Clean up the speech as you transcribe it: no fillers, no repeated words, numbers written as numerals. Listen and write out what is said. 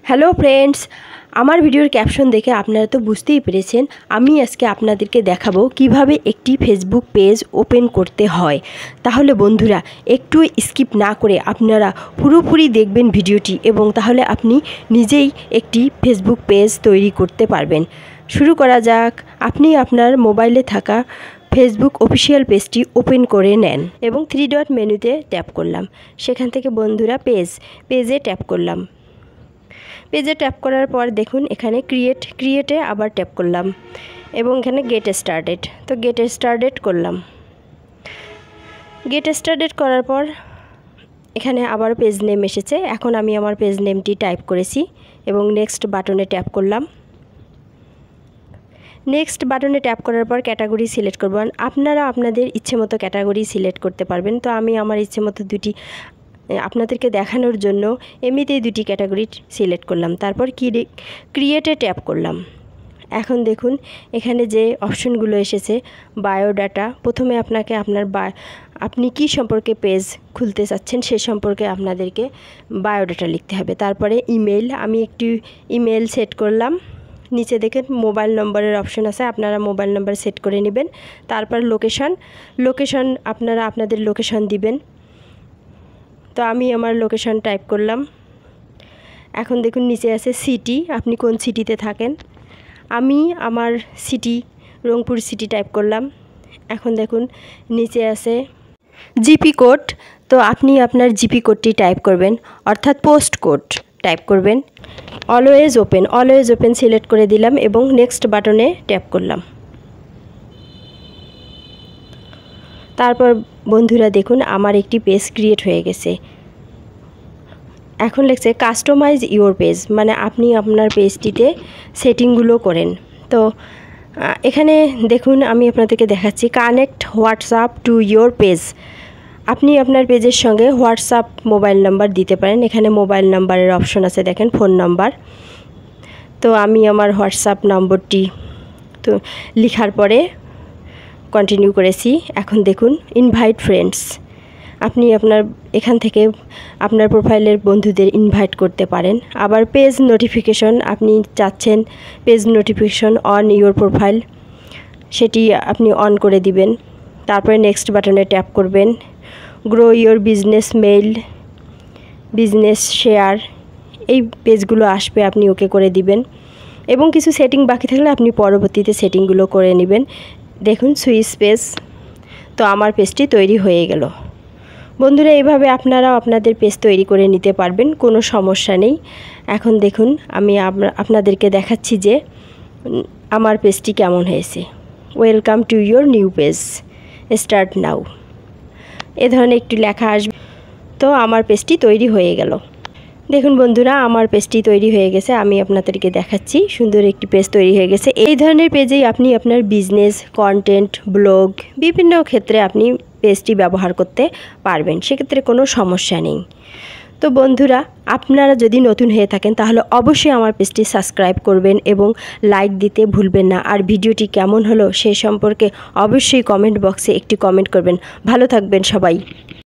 Hello friends, আমার ভিডিওর caption দেখে আপনারা তো বুঝতেই পেরেছেন আমি আজকে আপনাদেরকে দেখাবো কিভাবে একটি ফেসবুক পেজ ওপেন করতে হয়। তাহলে বন্ধুরা একটু স্কিপ না করে আপনারা পুরোপুরি দেখবেন ভিডিওটি, এবং তাহলে আপনি নিজেই একটি ফেসবুক পেজ তৈরি করতে পারবেন। শুরু করা যাক। আপনি আপনার মোবাইলে থাকা ফেসবুক অফিসিয়াল পেজটি ওপেন করে নেন এবং 3 ডট মেনুতে ট্যাপ করলাম। সেখান থেকে বন্ধুরা পেজে ট্যাপ করলাম। পেজে ট্যাপ করার পর দেখুন এখানে ক্রিয়েটে আবার ট্যাপ করলাম এবং এখানে গেট স্টার্টেড, তো গেট স্টার্টেড করলাম। গেট স্টার্টেড করার পর এখানে আবার পেজ নেম এসেছে। এখন আমি আমার পেজ নেমটি টাইপ করেছি এবং নেক্সট বাটনে ট্যাপ করলাম। নেক্সট বাটনে ট্যাপ করার পর ক্যাটাগরি সিলেক্ট করবেন। আপনারা আপনাদের ইচ্ছে মতো ক্যাটাগরি সিলেক্ট করতে পারবেন। তো আমি আমার ইচ্ছে মতো দুটি আপনাদেরকে দেখানোর জন্য এমনিতেই দুটি ক্যাটাগরি সিলেক্ট করলাম। তারপর ক্রিয়েটে ট্যাপ করলাম। এখন দেখুন এখানে যে অপশনগুলো এসেছে বায়োডাটা, প্রথমে আপনাকে আপনি কি সম্পর্কে পেজ খুলতে চাচ্ছেন সে সম্পর্কে আপনাদেরকে বায়োডাটা লিখতে হবে। তারপরে ইমেল, আমি একটি ইমেল সেট করলাম। নিচে দেখেন মোবাইল নম্বরের অপশন আছে, আপনারা মোবাইল নম্বর সেট করে নেবেন। তারপর লোকেশন আপনারা আপনাদের লোকেশন দিবেন। তো আমি আমার লোকেশন টাইপ করলাম। এখন দেখুন নিচে আছে সিটি, আপনি কোন সিটিতে থাকেন। আমি আমার সিটি রংপুর সিটি টাইপ করলাম। এখন দেখুন নিচে আছে জিপি কোড, তো আপনি আপনার জিপি কোডটি টাইপ করবেন, অর্থাৎ পোস্ট কোড টাইপ করবেন। অলওয়েজ ওপেন সিলেক্ট করে দিলাম এবং নেক্সট বাটনে ট্যাপ করলাম। তারপর বন্ধুরা দেখুন আমার একটি পেজ ক্রিয়েট হয়ে গেছে। এখন লিখছে কাস্টমাইজ ইওর পেজ, মানে আপনি আপনার পেজটিতে সেটিংগুলো করেন। তো এখানে দেখুন আমি আপনাদেরকে দেখাচ্ছি connect WhatsApp to your page. আপনি আপনার পেজের সঙ্গে হোয়াটসঅ্যাপ মোবাইল নাম্বার দিতে পারেন। এখানে মোবাইল নাম্বারের অপশন আছে, দেখেন ফোন নাম্বার। তো আমি আমার হোয়াটসঅ্যাপ নম্বরটি তো লেখার পরে কন্টিনিউ করেছি। এখন দেখুন ইনভাইট ফ্রেন্ডস, আপনি এখান থেকে আপনার প্রোফাইলের বন্ধুদের ইনভাইট করতে পারেন। আবার পেজ নোটিফিকেশন, আপনি চাচ্ছেন page notification on your profile, সেটি আপনি অন করে দিবেন। তারপরে নেক্সট বাটনে ট্যাপ করবেন। Grow your business mail, business share, এই পেজগুলো আসবে, আপনি ওকে করে দিবেন। এবং কিছু সেটিং বাকি থাকলে আপনি পরবর্তীতে সেটিংগুলো করে নেবেন। দেখুন সুইচ পেজ, তো আমার পেজটি তৈরি হয়ে গেল। বন্ধুরা এইভাবে আপনারাও আপনাদের পেজ তৈরি করে নিতে পারবেন, কোনো সমস্যা নেই। এখন দেখুন আমি আপনাদেরকে দেখাচ্ছি যে আমার পেজটি কেমন হয়েছে। Welcome to your new page, start now, এ ধরনের একটি লেখা আসবে। তো আমার পেজটি তৈরি হয়ে গেল। দেখুন বন্ধুরা আমার পেজটি তৈরি হয়ে গেছে, আমি আপনাদেরকে দেখাচ্ছি সুন্দর একটি পেজ তৈরি হয়ে গেছে। এই ধরনের পেজেই আপনি আপনার বিজনেস, কন্টেন্ট, ব্লগ বিভিন্ন ক্ষেত্রে আপনি পেজটি ব্যবহার করতে পারবেন, সেক্ষেত্রে কোনো সমস্যা নেই। তো বন্ধুরা আপনারা যদি নতুন হয়ে থাকেন তাহলে অবশ্যই আমার পেজটি সাবস্ক্রাইব করবেন এবং লাইক দিতে ভুলবেন না। আর ভিডিওটি কেমন হলো সে সম্পর্কে অবশ্যই কমেন্ট বক্সে একটি কমেন্ট করবেন। ভালো থাকবেন সবাই।